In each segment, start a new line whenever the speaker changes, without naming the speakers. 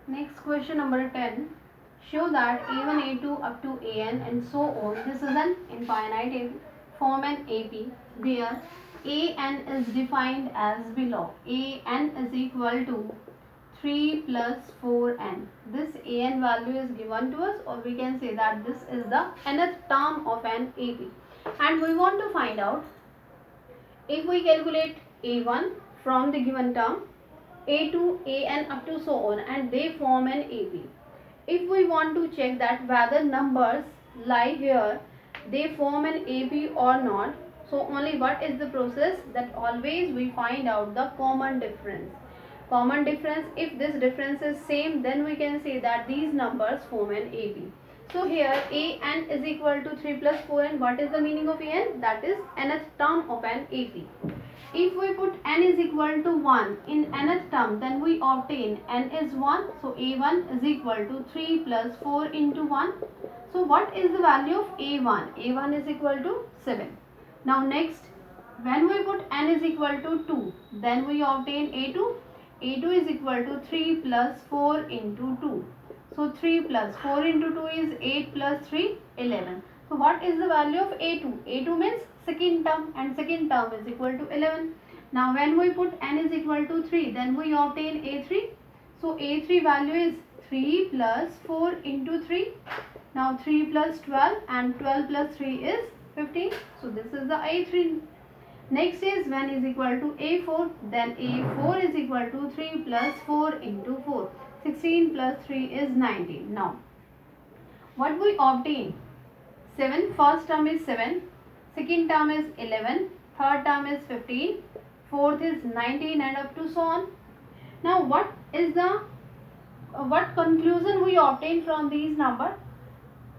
Next question number 10. Show that A1, A2 up to AN and so on. This is an infinite AP. Form an AP where AN is defined as below. AN is equal to 3 plus 4n. This AN value is given to us, or we can say that this is the nth term of an AP. And we want to find out if we calculate A1 from the given term, A2, AN up to so on, and they form an AP. If we want to check that whether numbers lie here, they form an AP or not, so only what is the process, that always we find out the common difference. Common difference, if this difference is same, then we can say that these numbers form an AP. So here AN is equal to 3 plus 4n. What is the meaning of AN? That is nth term of an AP. If we put n is equal to 1 in nth term, then we obtain n is 1. So A1 is equal to 3 plus 4 into 1. So what is the value of A1? A1 is equal to 7. Now next, when we put n is equal to 2, then we obtain A2. A2 is equal to 3 plus 4 into 2. So 3 plus 4 into 2 is 8 plus 3, 11. So what is the value of A2? A2 means second term, and second term is equal to 11. Now when we put n is equal to 3, then we obtain A3. So A3 value is 3 plus 4 into 3. Now 3 plus 12 and 12 plus 3 is 15. So this is the A3. Next is when is equal to A4, then A4 is equal to 3 plus 4 into 4. 16 plus 3 is 19. Now, what we obtain? 7, first term is 7, second term is 11, third term is 15, fourth is 19 and up to so on. Now, what is the what conclusion we obtain from these numbers?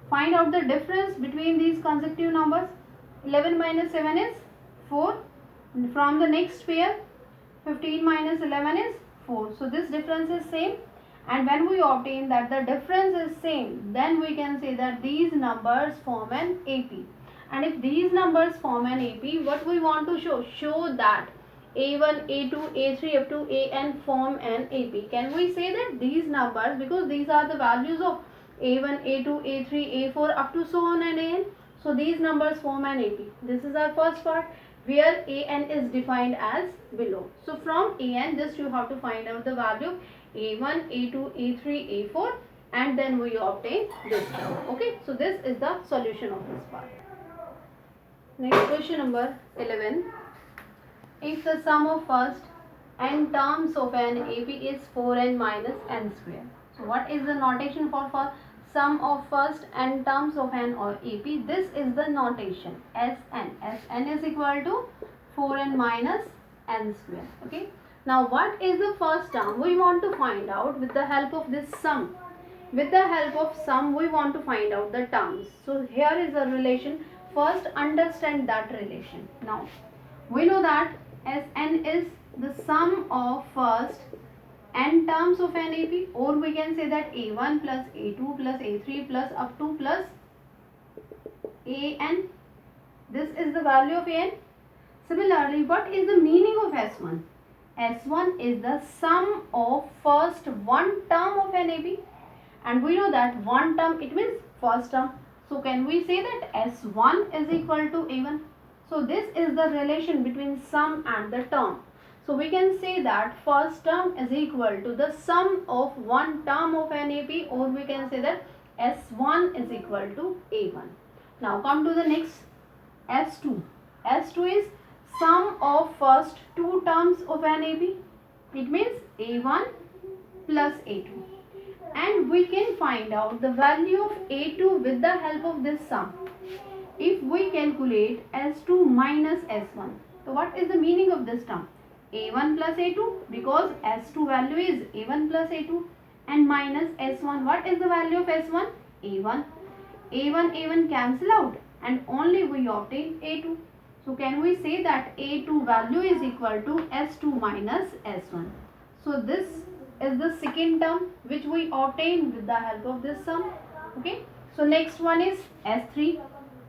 Find out the difference between these consecutive numbers. 11 minus 7 is 4. From the next pair, 15 minus 11 is 4. So this difference is same. And when we obtain that the difference is same, then we can say that these numbers form an AP. And if these numbers form an AP, what we want to show? Show that A1, A2, A3 up to AN form an AP. Can we say that these numbers, because these are the values of A1, A2, A3, A4 up to so on and AN. So these numbers form an AP. This is our first part where AN is defined as below. So from AN, just you have to find out the value of A1, A2, A3, A4, and then we obtain this term. Okay, so this is the solution of this part. Next question number 11. If the sum of first n terms of an AP is 4n minus n square. So what is the notation for sum of first n terms of an or AP? This is the notation Sn. Sn is equal to 4n minus n square. Okay. Now what is the first term? We want to find out with the help of this sum. With the help of sum, we want to find out the terms. So here is a relation. First understand that relation. Now we know that Sn is the sum of first n terms of an AP, or we can say that A1 plus A2 plus A3 plus up to plus AN. This is the value of AN. Similarly, what is the meaning of S1? S1 is the sum of first one term of an AP, and we know that one term, it means first term. So can we say that S1 is equal to A1? So this is the relation between sum and the term. So we can say that first term is equal to the sum of one term of an AP, or we can say that S1 is equal to A1. Now come to the next, S2. S2 is sum of first two terms of an AP. It means A1 plus A2. And we can find out the value of A2 with the help of this sum. If we calculate S2 minus S1, so what is the meaning of this term? A1 plus A2, because S2 value is A1 plus A2, and minus S1. What is the value of S1? A1. A1 cancel out, and only we obtain A2. So can we say that A2 value is equal to S2 minus S1. So this is the second term which we obtain with the help of this sum. Okay. So next one is S3.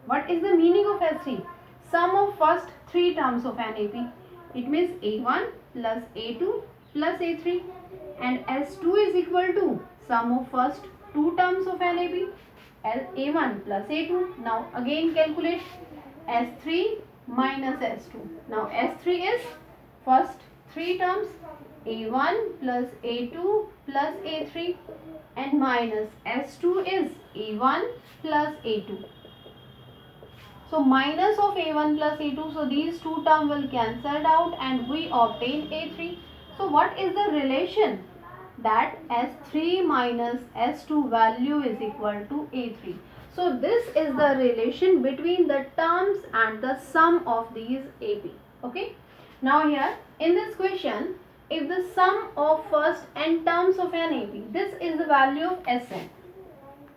What is the meaning of S3? Sum of first three terms of an AP. It means A1 plus A2 plus A3, and S2 is equal to sum of first two terms of NAP, A1 plus A2. Now again calculate S3 minus S2. Now S3 is first three terms, A1 plus A2 plus A3, and minus S2 is A1 plus A2. So minus of A1 plus A2, so these two terms will cancelled out and we obtain A3. So what is the relation? That S3 minus S2 value is equal to A3. So this is the relation between the terms and the sum of these AP. Okay. Now here in this question, if the sum of first n terms of an AP, this is the value of Sn.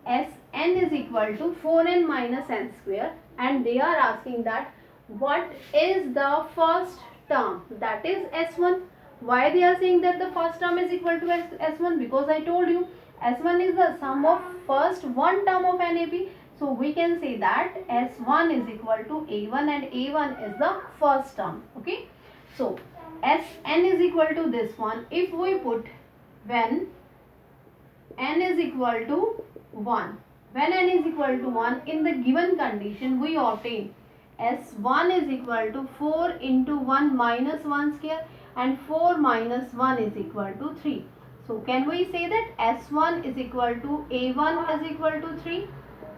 Sn is equal to 4n minus n square, and they are asking that what is the first term, that is S1. Why they are saying that the first term is equal to S1? Because I told you S1 is the sum of first one term of NAP. So we can say that S1 is equal to A1 and A1 is the first term. Okay. So Sn is equal to this one. If we put when n is equal to 1, when n is equal to 1, in the given condition we obtain S1 is equal to 4 into 1 minus 1 square, and 4 minus 1 is equal to 3. So can we say that S1 is equal to A1 is equal to 3?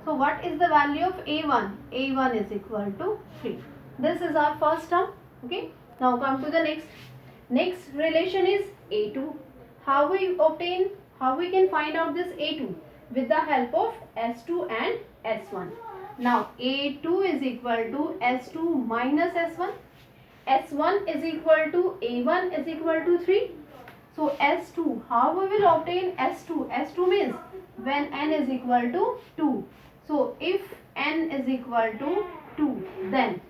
So what is the value of A1? A1 is equal to 3. This is our first term. Okay. Now come to the next. Next relation is A2. How we can find out this A2? With the help of S2 and S1. Now A2 is equal to S2 minus S1. S1 is equal to A1 is equal to 3. So S2, how we will obtain S2? S2 means when n is equal to 2. So if n is equal to 2, then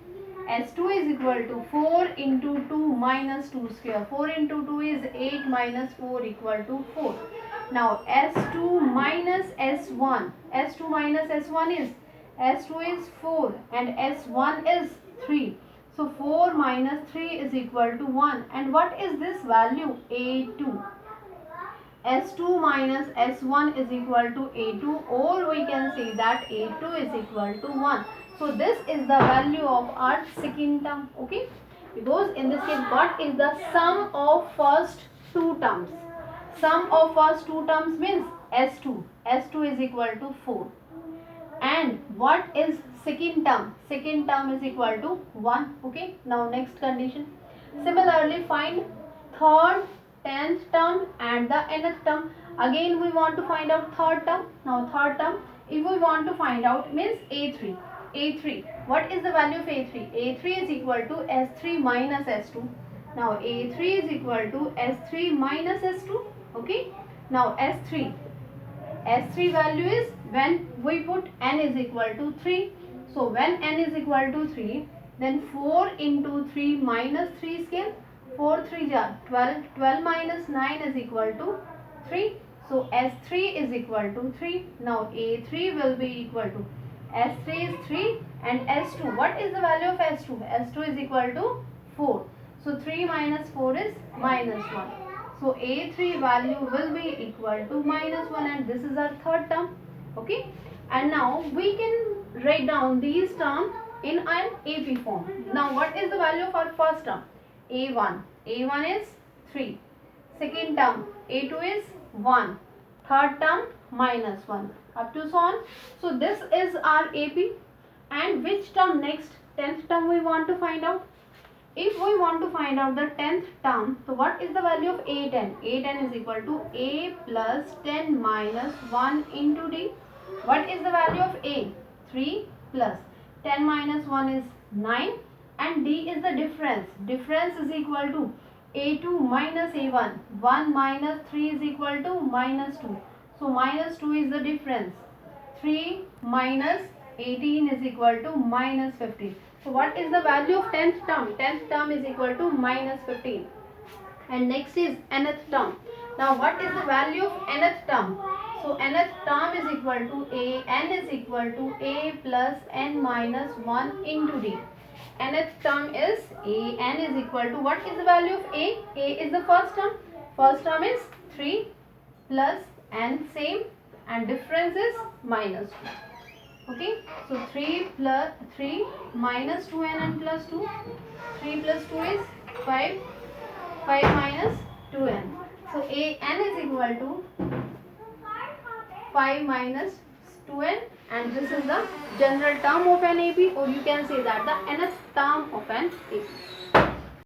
S2 is equal to 4 into 2 minus 2 square. 4 into 2 is 8 minus 4 equal to 4. Now S2 minus S1. S2 minus S1 is, S2 is 4 and S1 is 3. So 4 minus 3 is equal to 1. And what is this value? A2. S2 minus S1 is equal to A2, or we can say that A2 is equal to 1. So this is the value of our second term. Okay. Because in this case, what is the sum of first two terms? Sum of first two terms means S2. S2 is equal to 4. And what is second term? Second term is equal to 1. Okay. Now next condition. Similarly, find third, 10th term and the nth term. Again we want to find out third term. Now third term, if we want to find out, means A3. A3. What is the value of A3? A3 is equal to S3 minus S2. Now A3 is equal to S3 minus S2. Okay. Now S3. S3 value is when we put n is equal to 3. So when n is equal to 3, then 4 into 3 minus 3 scale. 4 3 are 12. 12 minus 9 is equal to 3. So S3 is equal to 3. Now A3 will be equal to, S3 is 3 and S2. What is the value of S2? S2 is equal to 4. So 3 minus 4 is minus 1. So A3 value will be equal to minus 1, and this is our third term. Okay. And now we can write down these terms in an AP form. Now what is the value of our first term? A1. A1 is 3. Second term A2 is 1. Third term minus 1. Up to so on. So this is our AP. And which term next? 10th term we want to find out. If we want to find out the 10th term, so what is the value of A10? A10 is equal to A plus 10 minus 1 into D. What is the value of A? 3 plus 10 minus 1 is 9, and D is the difference. Difference is equal to A2 minus A1. 1 minus 3 is equal to minus 2. So minus 2 is the difference. 3 minus 18 is equal to minus 15. So what is the value of 10th term? 10th term is equal to minus 15. And next is nth term. Now what is the value of nth term? So nth term is equal to A. N is equal to A plus N minus 1 into D. Nth term is A. N is equal to, what is the value of A? A is the first term. first term is 3 plus n same and difference is minus 2. Okay, so 3 plus 3 minus 2n and plus 2, 3 plus 2 is 5, 5 minus 2n. So an is equal to 5 minus 2n, and this is the general term of an AP, or you can say that the nth term of an AP.